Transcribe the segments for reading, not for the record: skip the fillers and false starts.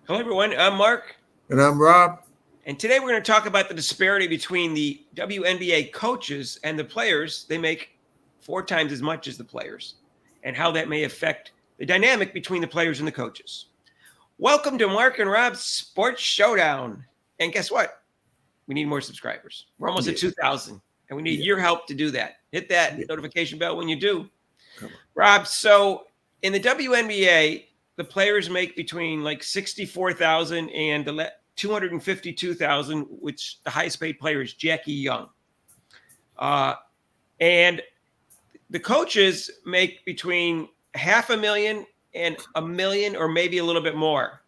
Hello, everyone. I'm Mark. And I'm Rob. And today we're going to talk about the disparity between the WNBA coaches and the players. They make 4 times as much as the players, and how that may affect the dynamic between the players and the coaches. Welcome to Mark and Rob's Sports Showdown. And guess what? We need more subscribers. We're almost at 2,000, and we need your help to do that. Hit that notification bell when you do. Rob, so in the WNBA, the players make between like 64,000 and 252,000, which the highest paid player is Jackie Young. And the coaches make between 500,000 and 1,000,000, or maybe a little bit more.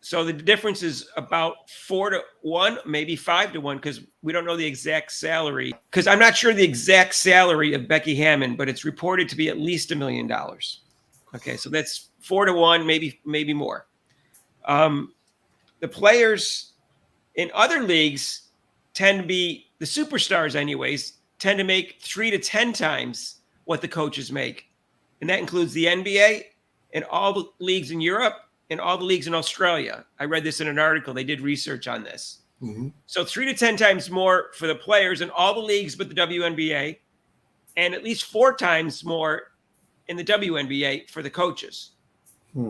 So the difference is about 4-1, maybe 5-1, because we don't know the exact salary. Because I'm not sure the exact salary of Becky Hammon, but it's reported to be at least $1 million. Okay, so that's 4-1, maybe more. The players in other leagues tend to be, the superstars anyways, tend to make 3 to 10 times what the coaches make. And that includes the NBA and all the leagues in Europe and all the leagues in Australia. I read this in an article. They did research on this. Mm-hmm. So 3 to 10 times more for the players in all the leagues but the WNBA, and at least 4 times more in the WNBA for the coaches. What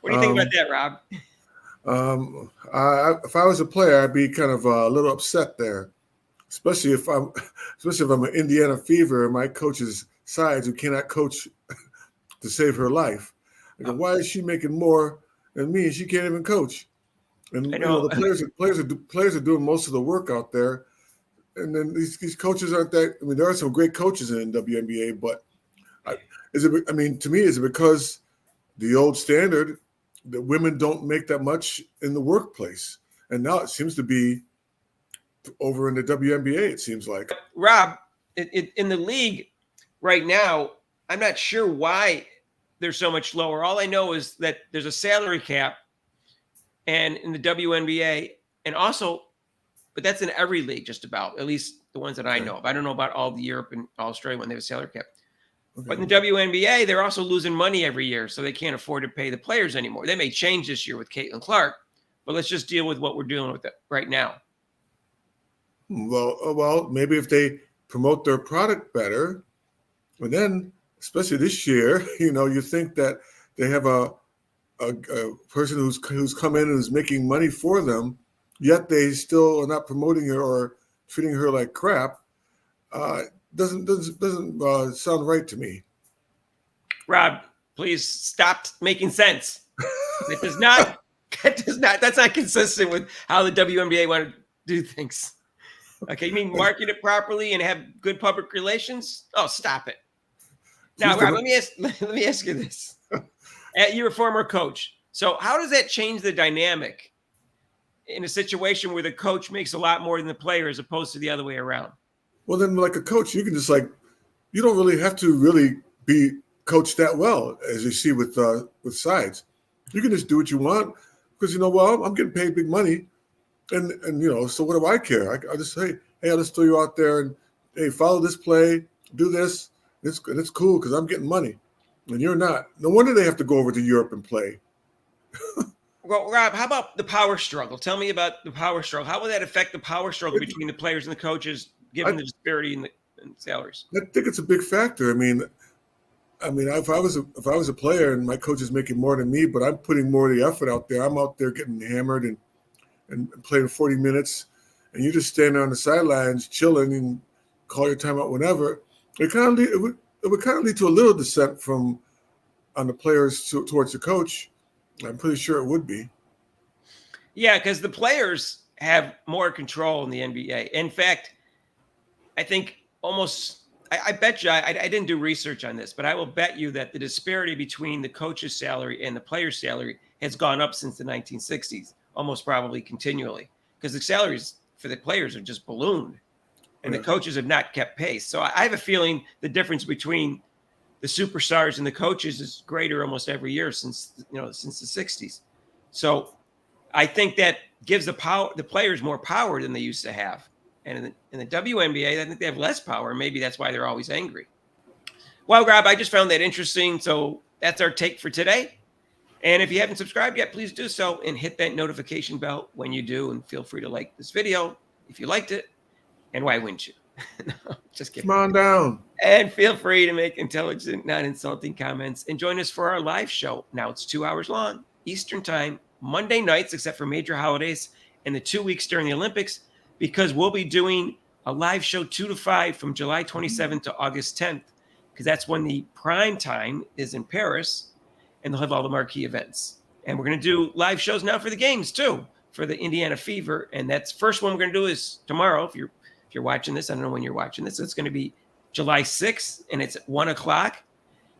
do you think about that, Rob? If I was a player, I'd be kind of a little upset there, especially if I'm an Indiana Fever and my coach is Sides, who cannot coach to save her life. Why is she making more than me and she can't even coach? And the players are doing most of the work out there, and then these coaches aren't that. I mean, there are some great coaches in WNBA, but to me, is it because the old standard that women don't make that much in the workplace, and now it seems to be over in the WNBA? It seems like, Rob, in the league right now, I'm not sure why they're so much lower. All I know is that there's a salary cap, and in the WNBA, and also, but that's in every league, just about, at least the ones that I know of. I don't know about all the Europe and Australia when they have a salary cap. Okay. But in the WNBA, they're also losing money every year, so they can't afford to pay the players anymore. They may change this year with Caitlin Clark, but let's just deal with what we're dealing with right now. Well, maybe if they promote their product better, and then, especially this year, you think that they have a person who's come in and is making money for them, yet they still are not promoting her or treating her like crap. Doesn't sound right to me. Rob, please stop making sense. It does not. That's not consistent with how the WNBA want to do things. Okay, you mean market it properly and have good public relations? Oh, stop it. Now, Rob, let me ask you this. You're a former coach. So how does that change the dynamic in a situation where the coach makes a lot more than the player as opposed to the other way around? Well, then, like a coach, you can just you don't really have to really be coached that well, as you see with Sides. You can just do what you want because, I'm getting paid big money. And so what do I care? I just say, hey, I'll just throw you out there and, hey, follow this play, do this. It's cool because I'm getting money, and you're not. No wonder they have to go over to Europe and play. Well, Rob, how about the power struggle? Tell me about the power struggle. How will that affect the power struggle between the players and the coaches, given the disparity in salaries? I think it's a big factor. I mean, if I was a player and my coach is making more than me, but I'm putting more of the effort out there, I'm out there getting hammered and playing 40 minutes, and you just stand there on the sidelines chilling and call your timeout whenever. It would kind of lead to a little dissent on the players towards the coach. I'm pretty sure it would be. Yeah, because the players have more control in the NBA. In fact, I think I bet you, I didn't do research on this, but I will bet you that the disparity between the coach's salary and the player's salary has gone up since the 1960s, almost probably continually, because the salaries for the players have just ballooned. And the coaches have not kept pace. So I have a feeling the difference between the superstars and the coaches is greater almost every year since the 60s. So I think that gives the players more power than they used to have. And in the WNBA, I think they have less power. Maybe that's why they're always angry. Well, Rob, I just found that interesting. So that's our take for today. And if you haven't subscribed yet, please do so and hit that notification bell when you do. And feel free to like this video if you liked it. And why wouldn't you? No, just kidding. Come on down. And feel free to make intelligent, not insulting comments. And join us for our live show. Now it's 2 hours long, Eastern time, Monday nights, except for major holidays, and the 2 weeks during the Olympics, because we'll be doing a live show 2 to 5 from July 27th to August 10th, because that's when the prime time is in Paris, and they'll have all the marquee events. And we're going to do live shows now for the games too, for the Indiana Fever. And that's first one we're going to do is tomorrow. If you're watching this, I don't know when you're watching this. It's going to be July 6th, and it's at 1 o'clock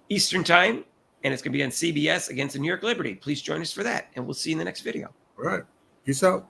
Eastern time, and it's going to be on CBS against the New York Liberty. Please join us for that, and we'll see you in the next video. All right. Peace out.